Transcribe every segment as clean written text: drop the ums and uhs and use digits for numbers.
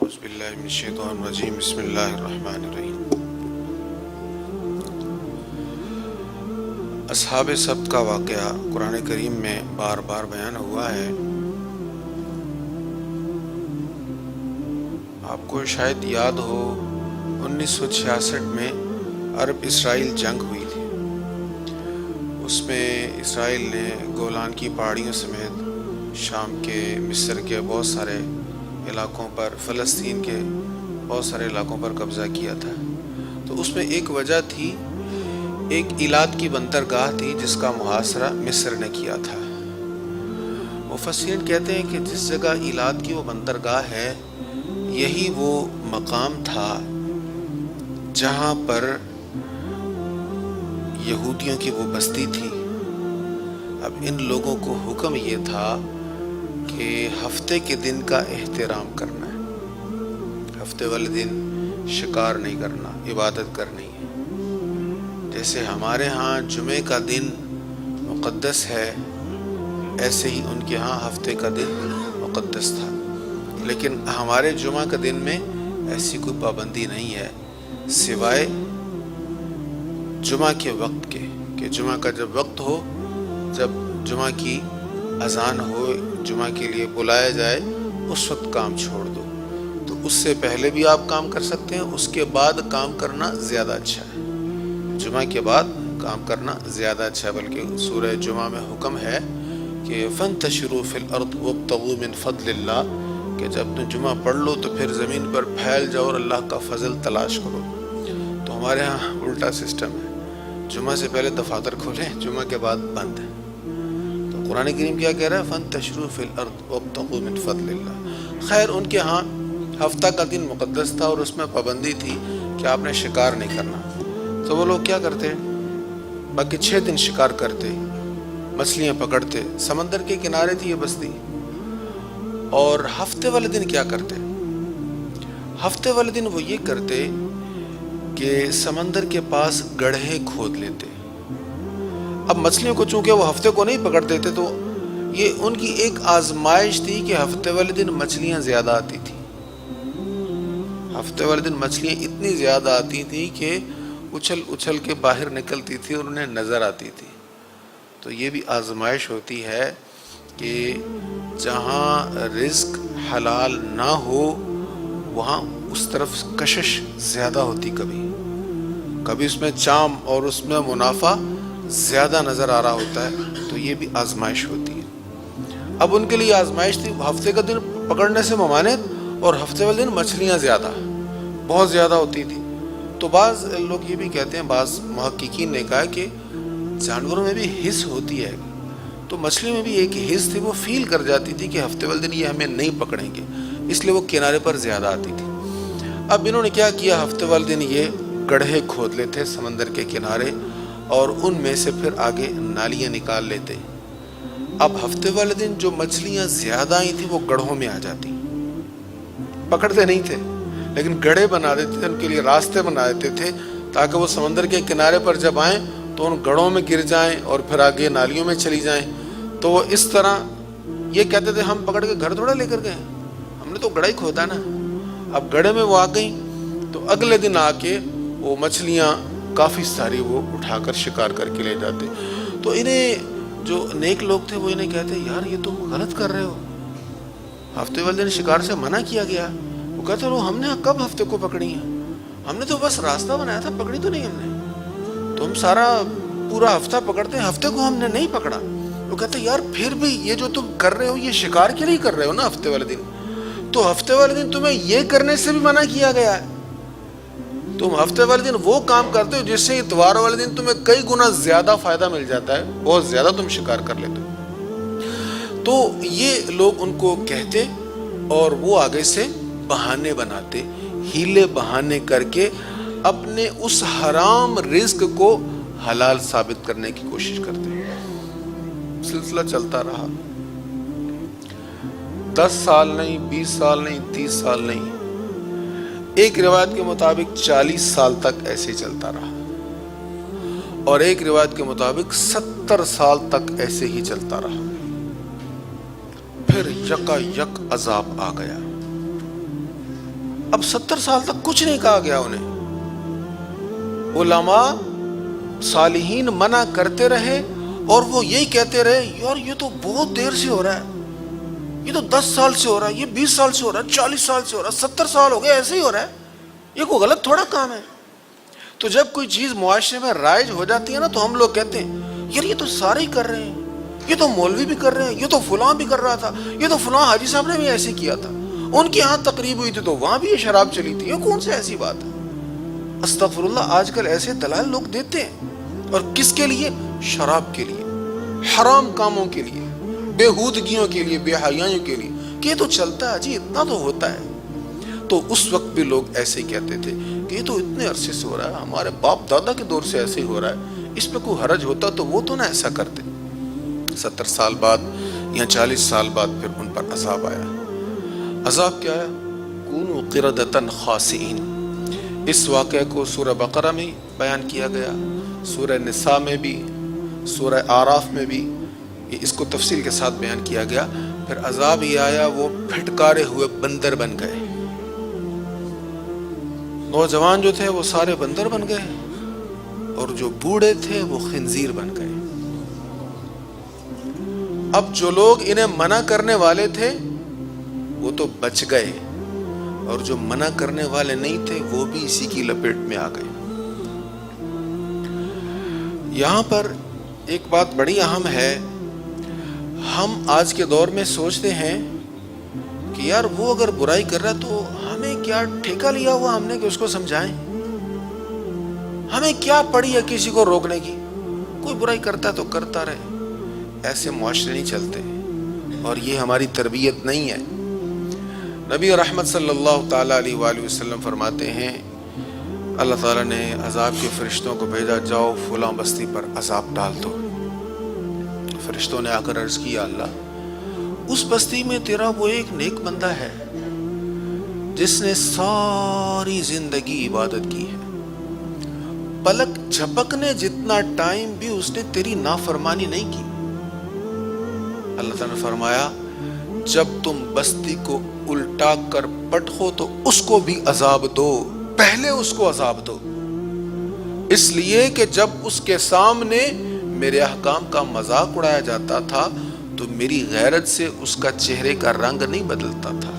اعوذ باللہ من الشیطان الرجیم بسم اللہ الرحمن الرحیم۔ اصحاب سبت کا واقعہ قرآن کریم میں بار بار بیان ہوا ہے۔ آپ کو شاید یاد ہو 1966 میں عرب اسرائیل جنگ ہوئی تھی۔ اس میں اسرائیل نے گولان کی پہاڑیوں سمیت شام کے، مصر کے بہت سارے علاقوں پر، فلسطین کے بہت سارے علاقوں پر قبضہ کیا تھا۔ تو اس میں ایک وجہ تھی، ایک ایلات کی بندرگاہ تھی جس کا محاصرہ مصر نے کیا تھا۔ مفسرین کہتے ہیں کہ جس جگہ ایلات کی وہ بندرگاہ ہے، یہی وہ مقام تھا جہاں پر یہودیوں کی وہ بستی تھی۔ اب ان لوگوں کو حکم یہ تھا کہ ہفتے کے دن کا احترام کرنا ہے، ہفتے والے دن شکار نہیں کرنا، عبادت کرنی ہے۔ جیسے ہمارے ہاں جمعے کا دن مقدس ہے، ایسے ہی ان کے ہاں ہفتے کا دن مقدس تھا۔ لیکن ہمارے جمعہ کا دن میں ایسی کوئی پابندی نہیں ہے، سوائے جمعہ کے وقت کے، کہ جمعہ کا جب وقت ہو، جب جمعہ کی اذان ہو، جمعہ کے لیے بلایا جائے، اس وقت کام چھوڑ دو۔ تو اس سے پہلے بھی آپ کام کر سکتے ہیں، اس کے بعد کام کرنا زیادہ اچھا ہے۔ جمعہ کے بعد کام کرنا زیادہ اچھا ہے، بلکہ سورہ جمعہ میں حکم ہے کہ فَانْتَشِرُوا فِي الْأَرْضِ وَابْتَغُوا مِنْ فَضْلِ اللَّهِ، کہ جب تم جمعہ پڑھ لو تو پھر زمین پر پھیل جاؤ اور اللہ کا فضل تلاش کرو۔ تو ہمارے ہاں الٹا سسٹم ہے، جمعہ سے پہلے دفاتر کھولیں، جمعہ کے بعد بند ہے۔ تو قرآن کریم کیا کہہ رہا ہے؟ فَانْتَشِرُوا فِي الْأَرْضِ وَابْتَغُوا مِنْ فَضْلِ اللَّهِ۔ خیر، ان کے ہاں ہفتہ کا دن مقدس تھا اور اس میں پابندی تھی کہ آپ نے شکار نہیں کرنا۔ تو وہ لوگ کیا کرتے؟ باقی 6 دن شکار کرتے، مچھلیاں پکڑتے، سمندر کے کنارے تھی یہ بستی۔ اور ہفتے والے دن کیا کرتے؟ ہفتے والے دن وہ یہ کرتے کہ سمندر کے پاس گڑھے کھود لیتے۔ اب مچھلیوں کو چونکہ وہ ہفتے کو نہیں پکڑ دیتے، تو یہ ان کی ایک آزمائش تھی کہ ہفتے والے دن مچھلیاں زیادہ آتی تھی۔ ہفتے والے دن مچھلیاں اتنی زیادہ آتی تھی کہ اچھل اچھل کے باہر نکلتی تھی اور انہیں نظر آتی تھی۔ تو یہ بھی آزمائش ہوتی ہے کہ جہاں رزق حلال نہ ہو وہاں اس طرف کشش زیادہ ہوتی، کبھی اس میں چام اور اس میں منافع زیادہ نظر آ رہا ہوتا ہے۔ تو یہ بھی آزمائش ہوتی ہے۔ اب ان کے لیے آزمائش تھی، ہفتے کا دن پکڑنے سے ممانعت، اور ہفتے والے دن مچھلیاں زیادہ، بہت زیادہ ہوتی تھی۔ تو بعض لوگ یہ بھی کہتے ہیں، بعض محققین نے کہا کہ جانوروں میں بھی حس ہوتی ہے، تو مچھلی میں بھی ایک حس تھی، وہ فیل کر جاتی تھی کہ ہفتے والے دن یہ ہمیں نہیں پکڑیں گے، اس لیے وہ کنارے پر زیادہ آتی تھی۔ اب انہوں نے کیا کیا؟ ہفتے والے دن یہ گڑھے کھود لیتے سمندر کے کنارے، اور ان میں سے پھر آگے نالیاں نکال لیتے۔ اب ہفتے والے دن جو مچھلیاں زیادہ آئی تھیں وہ گڑھوں میں آ جاتی، پکڑتے نہیں تھے لیکن گڑھے بنا دیتے تھے، ان کے لیے راستے بنا دیتے تھے تاکہ وہ سمندر کے کنارے پر جب آئیں تو ان گڑھوں میں گر جائیں اور پھر آگے نالیوں میں چلی جائیں۔ تو وہ اس طرح یہ کہتے تھے ہم پکڑ کے گھر تھوڑا لے کر گئے، ہم نے تو گڑھا ہی کھودا نا۔ اب گڑھے میں وہ آ گئیں تو اگلے دن آ کے وہ مچھلیاں کافی ساری وہ اٹھا کر شکار کر کے لے جاتے۔ تو انہیں جو نیک لوگ تھے وہ انہیں کہتے یار یہ تم غلط کر رہے ہو، ہفتے والے دن شکار سے منع کیا گیا۔ وہ کہتے ہیں ہم نے کب ہفتے کو پکڑی ہیں، ہم نے تو بس راستہ بنایا تھا، پکڑی تو نہیں ہم نے، تم سارا پورا ہفتہ پکڑتے ہیں، ہفتے کو ہم نے نہیں پکڑا۔ وہ کہتے ہیں یار پھر بھی یہ جو تم کر رہے ہو یہ شکار کے لیے کر رہے ہو نا ہفتے والے دن، تو ہفتے والے دن تمہیں یہ کرنے سے بھی منع کیا گیا ہے۔ تم ہفتے والے دن وہ کام کرتے ہو جس سے اتوار والے دن تمہیں کئی گنا زیادہ فائدہ مل جاتا ہے، بہت زیادہ تم شکار کر لیتے ہو۔ تو یہ لوگ ان کو کہتے اور وہ آگے سے بہانے بناتے، ہیلے بہانے کر کے اپنے اس حرام رزق کو حلال ثابت کرنے کی کوشش کرتے۔ سلسلہ چلتا رہا، 10 سال نہیں، 20 سال نہیں، 30 سال نہیں، ایک روایت کے مطابق 40 سال تک ایسے چلتا رہا، اور ایک روایت کے مطابق 70 سال تک ایسے ہی چلتا رہا۔ پھر یکا یک عذاب آ گیا، اب 70 سال تک کچھ نہیں کہا گیا انہیں. علماء صالحین منع کرتے رہے اور وہ یہی کہتے رہے یار یہ تو بہت دیر سے ہو رہا ہے, یہ تو 10 سال سے ہو رہا ہے, یہ 20 سال سے ہو رہا ہے, 40 سال سے ہو رہا ہے, 70 سال ہو گئے ایسے ہی ہو رہا ہے, یہ کوئی غلط تھوڑا کام ہے. تو جب کوئی چیز معاشرے میں رائج ہو جاتی ہے نا تو ہم لوگ کہتے ہیں یار یہ تو سارے ہی کر رہے ہیں, یہ تو مولوی بھی کر رہے ہیں, یہ تو فلاں بھی کر رہا تھا, یہ تو فلاں حاجی صاحب نے بھی ایسے کیا تھا, ان کے ہاں تقریب ہوئی تھی تو وہاں بھی یہ شراب چلی تھی, یہ کون سے ایسی بات ہے. استغفر اللہ, آج کل ایسے دلائل لوگ دیتے ہیں, اور کس کے لیے؟ شراب کے لیے, حرام کاموں کے لیے, بےہودگیوں کے لیے, بے حیائیوں کے لیے, کہ یہ تو چلتا ہے جی, اتنا تو ہوتا ہے. تو اس وقت بھی لوگ ایسے کہتے تھے کہ یہ تو اتنے عرصے سے ہو رہا ہے, ہمارے باپ دادا کے دور سے ایسے ہی ہو رہا ہے, اس پہ کوئی حرج ہوتا تو وہ تو نہ ایسا کرتے. 70 سال بعد یا 40 سال بعد پھر ان پر عذاب آیا. عذاب کیا ہے؟ کونوا قردۃ خاسئین. اس واقعے کو سورہ بقرہ میں بیان کیا گیا, سورہ نساء میں بھی, سورہ آراف میں بھی اس کو تفصیل کے ساتھ بیان کیا گیا. پھر عذاب یہ آیا, وہ پھٹکارے ہوئے بندر بن گئے. نوجوان جو تھے وہ سارے بندر بن گئے, اور جو بوڑھے تھے وہ خنزیر بن گئے. اب جو لوگ انہیں منع کرنے والے تھے وہ تو بچ گئے, اور جو منع کرنے والے نہیں تھے وہ بھی اسی کی لپیٹ میں آ گئے. یہاں پر ایک بات بڑی اہم ہے. ہم آج کے دور میں سوچتے ہیں کہ یار وہ اگر برائی کر رہا تو ہمیں کیا ٹھیکہ لیا ہوا ہم نے کہ اس کو سمجھائیں, ہمیں کیا پڑی ہے کسی کو روکنے کی, کوئی برائی کرتا ہے تو کرتا رہے. ایسے معاشرے نہیں چلتے, اور یہ ہماری تربیت نہیں ہے. نبی رحمت صلی اللہ تعالیٰ علیہ وآلہ وسلم فرماتے ہیں اللہ تعالیٰ نے عذاب کے فرشتوں کو بھیجا, جاؤ فلاں بستی پر عذاب ڈال دو. فرشتوں نے آ کر عرض کیا اللہ اس بستی میں تیرا وہ ایک نیک بندہ ہے جس نے ساری زندگی عبادت کی ہے, پلک جھپکنے جتنا ٹائم بھی اس نے تیری نافرمانی نہیں کی. اللہ تعالیٰ نے فرمایا جب تم بستی کو الٹا کر پٹکو تو اس کو بھی عذاب دو, پہلے اس کو عذاب دو, اس لیے کہ جب اس کے سامنے میرے احکام کا مذاق اڑایا جاتا تھا تو میری غیرت سے اس کا چہرے کا رنگ نہیں بدلتا تھا,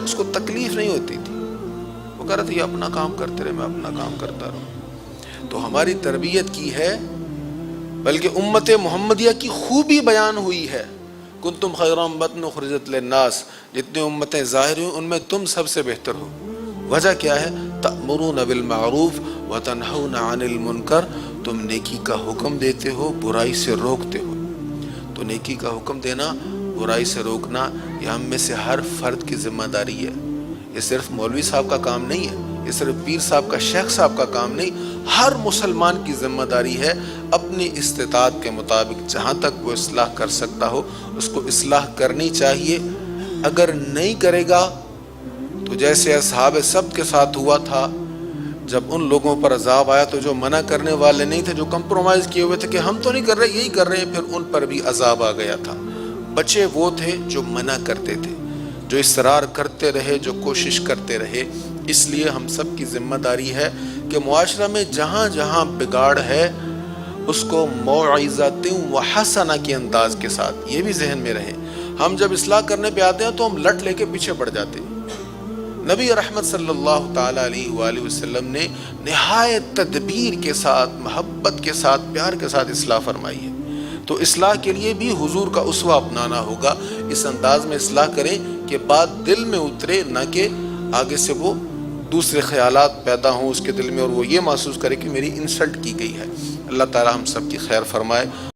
اس کو تکلیف نہیں ہوتی تھی, وہ کہہ رہا تھا یہ اپنا کام کرتے رہے, میں اپنا کام کرتا رہوں. تو ہماری تربیت کی ہے, بلکہ امت محمدیہ کی خوبی بیان ہوئی ہے. کنتم خیر امۃ اخرجت للناس, جتنے امتیں ظاہر ہوئی ان میں تم سب سے بہتر ہو. وجہ کیا ہے؟ تأمرون بالمعروف وتنہون عن المنکر, تم نیکی کا حکم دیتے ہو, برائی سے روکتے ہو. تو نیکی کا حکم دینا, برائی سے روکنا, یہ ہم میں سے ہر فرد کی ذمہ داری ہے. یہ صرف مولوی صاحب کا کام نہیں ہے, یہ صرف پیر صاحب کا, شیخ صاحب کا کام نہیں, ہر مسلمان کی ذمہ داری ہے اپنی استطاعت کے مطابق جہاں تک وہ اصلاح کر سکتا ہو اس کو اصلاح کرنی چاہیے. اگر نہیں کرے گا تو جیسے اصحاب سبت کے ساتھ ہوا تھا, جب ان لوگوں پر عذاب آیا تو جو منع کرنے والے نہیں تھے, جو کمپرومائز کیے ہوئے تھے کہ ہم تو نہیں کر رہے یہی کر رہے ہیں, پھر ان پر بھی عذاب آ گیا تھا. بچے وہ تھے جو منع کرتے تھے, جو اصرار کرتے رہے, جو کوشش کرتے رہے. اس لیے ہم سب کی ذمہ داری ہے کہ معاشرہ میں جہاں جہاں بگاڑ ہے اس کو موعظۃ و حسنہ کے انداز کے ساتھ, یہ بھی ذہن میں رہے. ہم جب اصلاح کرنے پہ آتے ہیں تو ہم لٹ لے کے پیچھے پڑ جاتے ہیں. نبی رحمت صلی اللہ تعالیٰ علیہ وآلہ وسلم نے نہایت تدبیر کے ساتھ, محبت کے ساتھ, پیار کے ساتھ اصلاح فرمائی ہے. تو اصلاح کے لیے بھی حضور کا اسوہ اپنانا ہوگا. اس انداز میں اصلاح کریں کہ بات دل میں اترے, نہ کہ آگے سے وہ دوسرے خیالات پیدا ہوں اس کے دل میں اور وہ یہ محسوس کرے کہ میری انسلٹ کی گئی ہے. اللہ تعالی ہم سب کی خیر فرمائے.